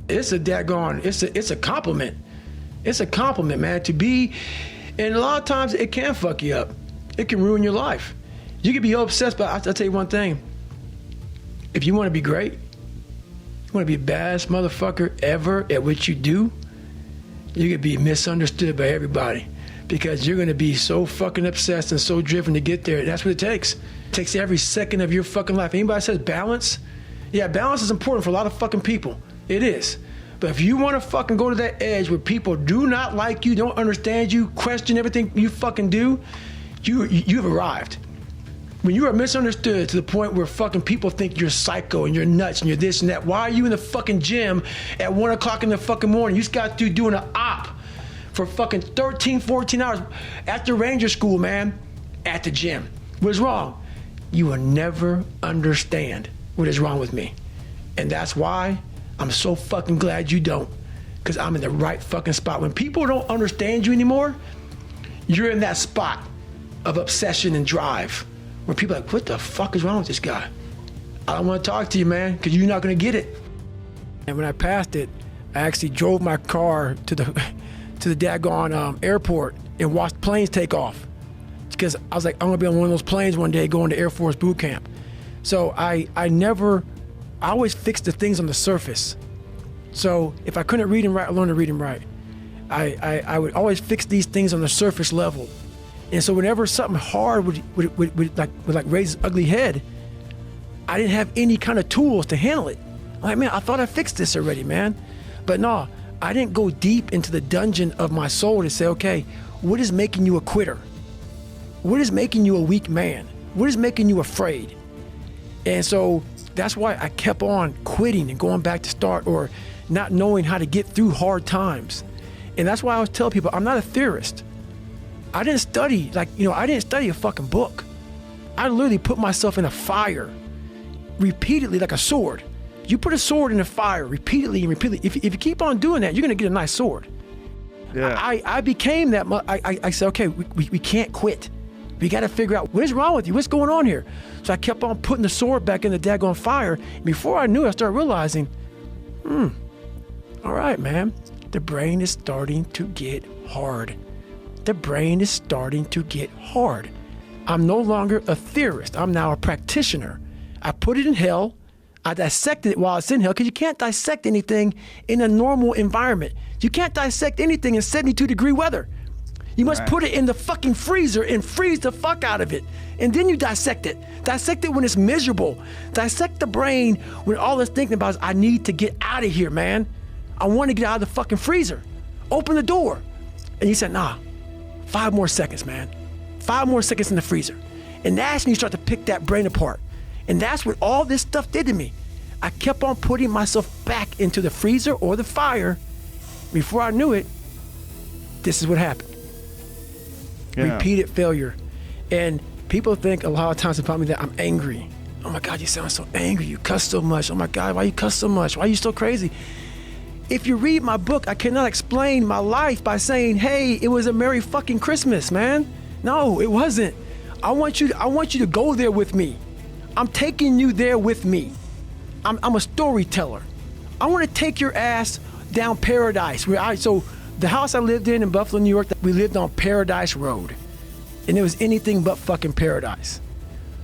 it's a daggone, it's a compliment. It's a compliment, man, to be, and a lot of times it can fuck you up. It can ruin your life. You can be obsessed, but I'll tell you one thing. If you want to be great, you want to be the baddest motherfucker ever at what you do, you could be misunderstood by everybody because you're going to be so fucking obsessed and so driven to get there. That's what it takes. It takes every second of your fucking life. Anybody says balance? Yeah, balance is important for a lot of fucking people. It is. But if you want to fucking go to that edge where people do not like you, don't understand you, question everything you fucking do, you've arrived. When you are misunderstood to the point where fucking people think you're psycho and you're nuts and you're this and that, why are you in the fucking gym at 1 o'clock in the fucking morning? You just got through doing an op for fucking 13, 14 hours after Ranger School, man, at the gym. What is wrong? You will never understand what is wrong with me. And that's why I'm so fucking glad you don't, because I'm in the right fucking spot. When people don't understand you anymore, you're in that spot of obsession and drive where people are like, what the fuck is wrong with this guy? I don't want to talk to you, man, because you're not going to get it. And when I passed it, I actually drove my car to the daggone airport and watched planes take off, because I was like, I'm going to be on one of those planes one day going to Air Force boot camp. So I always fix the things on the surface. So if I couldn't read and write, I learned to read and write. I would always fix these things on the surface level. And so whenever something hard would raise its ugly head, I didn't have any kind of tools to handle it. I'm like, man, I thought I fixed this already, man. But no, I didn't go deep into the dungeon of my soul to say, okay, what is making you a quitter? What is making you a weak man? What is making you afraid? And so that's why I kept on quitting and going back to start, or not knowing how to get through hard times. And that's why I always tell people, I'm not a theorist. I didn't study, I didn't study a fucking book. I literally put myself in a fire repeatedly like a sword. You put a sword in a fire repeatedly and repeatedly. If you keep on doing that, you're gonna get a nice sword. Yeah. I became that, I said, okay, we can't quit. We gotta figure out what is wrong with you, what's going on here? So I kept on putting the sword back in the daggone fire. Before I knew it, I started realizing, all right, man, the brain is starting to get hard. The brain is starting to get hard. I'm no longer a theorist. I'm now a practitioner. I put it in hell. I dissected it while it's in hell, because you can't dissect anything in a normal environment. You can't dissect anything in 72-degree weather. You must put it in the fucking freezer and freeze the fuck out of it. And then you dissect it. Dissect it when it's miserable. Dissect the brain when all it's thinking about is, I need to get out of here, man. I want to get out of the fucking freezer. Open the door. And you said, nah, 5 more seconds, man. 5 more seconds in the freezer. And that's when you start to pick that brain apart. And that's what all this stuff did to me. I kept on putting myself back into the freezer or the fire. Before I knew it, this is what happened. Yeah. Repeated failure. And people think a lot of times about me that I'm angry. Oh my God, you sound so angry. You cuss so much. Oh my God, why you cuss so much? Why are you so crazy? If you read my book, I cannot explain my life by saying, hey, it was a Merry fucking Christmas, man. No, it wasn't. I want you to go there with me. I'm taking you there with me. I'm a storyteller. I want to take your ass down Paradise. So the house I lived in Buffalo, New York, we lived on Paradise Road. And it was anything but fucking paradise.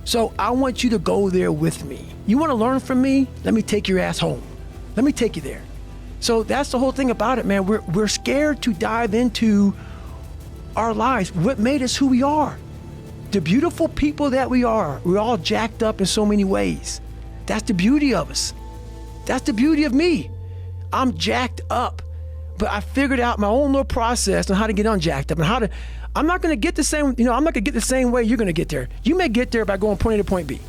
So I want you to go there with me. You want to learn from me? Let me take your ass home. Let me take you there. So that's the whole thing about it, man. We're scared to dive into our lives. What made us who we are? The beautiful people that we are. We're all jacked up in so many ways. That's the beauty of us. That's the beauty of me. I'm jacked up, but I figured out my own little process on how to get unjacked up and I'm not going to get the same, I'm not going to get the same way you're going to get there. You may get there by going point A to point B.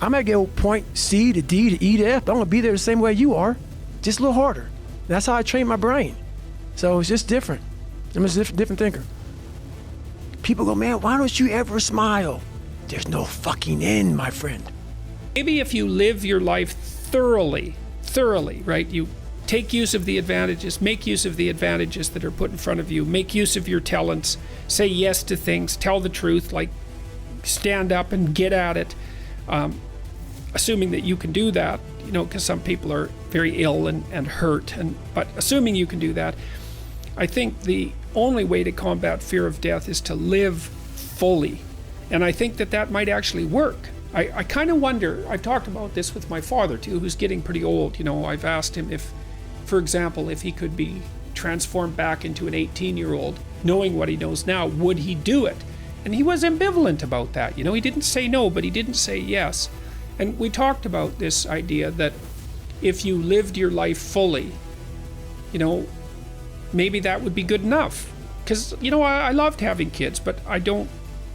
I might go point C to D to E to F, but I'm going to be there the same way you are, just a little harder. That's how I train my brain. So it's just different. I'm just a different thinker. People go, man, why don't you ever smile? There's no fucking end, my friend. Maybe if you live your life thoroughly, right? You take use of the advantages, make use of the advantages that are put in front of you, make use of your talents, say yes to things, tell the truth, like stand up and get at it, assuming that you can do that. because some people are very ill and hurt. But assuming you can do that, I think the only way to combat fear of death is to live fully. And I think that might actually work. I kind of wonder, I've talked about this with my father too, who's getting pretty old. I've asked him if, for example, if he could be transformed back into an 18-year-old, knowing what he knows now, would he do it? And he was ambivalent about that. He didn't say no, but he didn't say yes. And we talked about this idea that if you lived your life fully, maybe that would be good enough. Because, I loved having kids, but I don't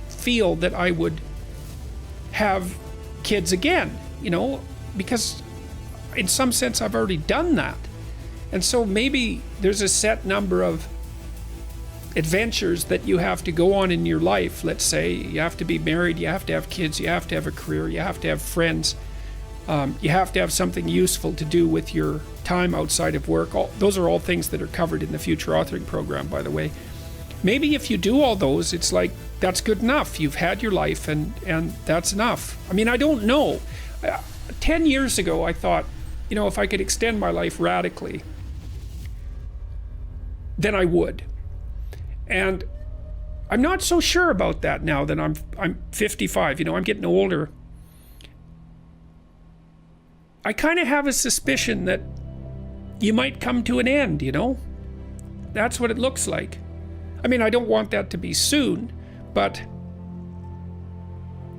feel that I would have kids again, because in some sense I've already done that. And so maybe there's a set number of adventures that you have to go on in your life. Let's say you have to be married, you have to have kids, you have to have a career, you have to have friends, you have to have something useful to do with your time outside of work. Those are all things that are covered in the Future Authoring Program, by the way. Maybe if you do all those, it's like, that's good enough. You've had your life and that's enough. I don't know. 10 years ago, I thought, if I could extend my life radically, then I would. And I'm not so sure about that now that I'm 55. I'm getting older. I kind of have a suspicion that you might come to an end, That's what it looks like. I don't want that to be soon, but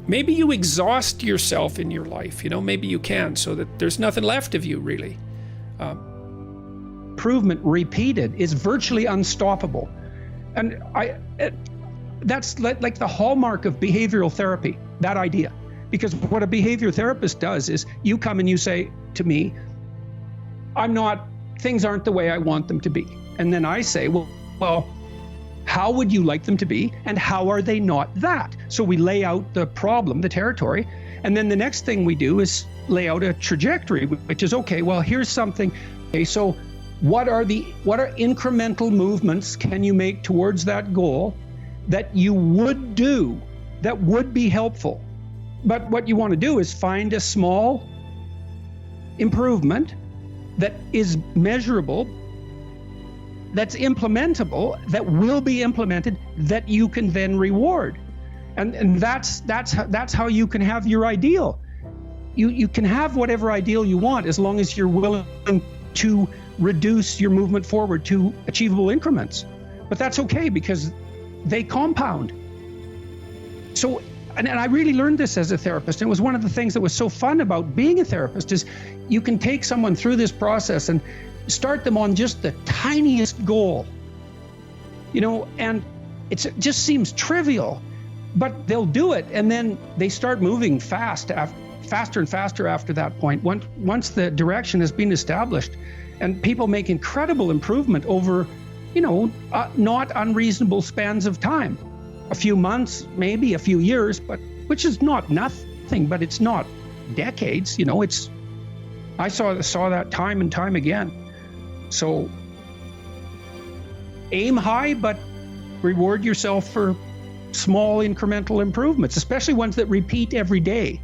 maybe you exhaust yourself in your life, maybe you can, so that there's nothing left of you, really. Improvement repeated is virtually unstoppable. And that's like the hallmark of behavioral therapy, that idea. Because what a behavior therapist does is you come and you say to me, things aren't the way I want them to be. And then I say, well, how would you like them to be? And how are they not that? So we lay out the problem, the territory. And then the next thing we do is lay out a trajectory, which is, okay, well, here's something. Okay, so what are incremental movements can you make towards that goal that you would do that would be helpful? But what you want to do is find a small improvement that is measurable, that's implementable, that will be implemented, that you can then reward. And that's how you can have your ideal. You can have whatever ideal you want as long as you're willing to reduce your movement forward to achievable increments. But that's okay because they compound. So, and I really learned this as a therapist. And it was one of the things that was so fun about being a therapist is you can take someone through this process and start them on just the tiniest goal, and it just seems trivial, but they'll do it. And then they start moving faster and faster after that point, once the direction has been established. And people make incredible improvement over, not unreasonable spans of time. A few months, maybe a few years, but which is not nothing, but it's not decades. I saw that time and time again. So aim high, but reward yourself for small incremental improvements, especially ones that repeat every day.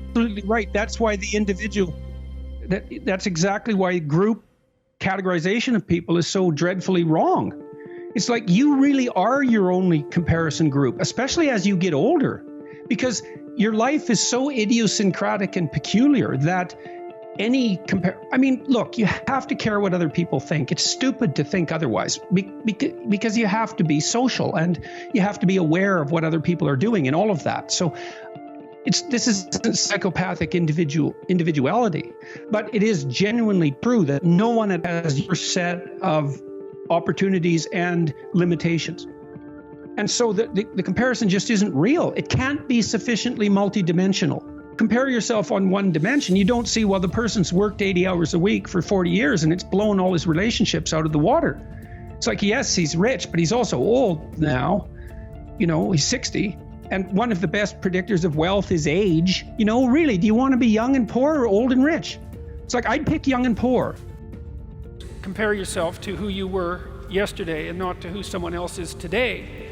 Absolutely right. That's why the individual, that's exactly why group categorization of people is so dreadfully wrong. It's like you really are your only comparison group, especially as you get older, because your life is so idiosyncratic and peculiar that look, you have to care what other people think. It's stupid to think otherwise because you have to be social and you have to be aware of what other people are doing and all of that. So this isn't psychopathic individuality, but it is genuinely true that no one has your set of opportunities and limitations. And so the comparison just isn't real. It can't be sufficiently multidimensional. Compare yourself on one dimension. You don't see, well, the person's worked 80 hours a week for 40 years and it's blown all his relationships out of the water. It's like, yes, he's rich, but he's also old now. He's 60. And one of the best predictors of wealth is age. Really, do you want to be young and poor or old and rich? It's like, I'd pick young and poor. Compare yourself to who you were yesterday and not to who someone else is today.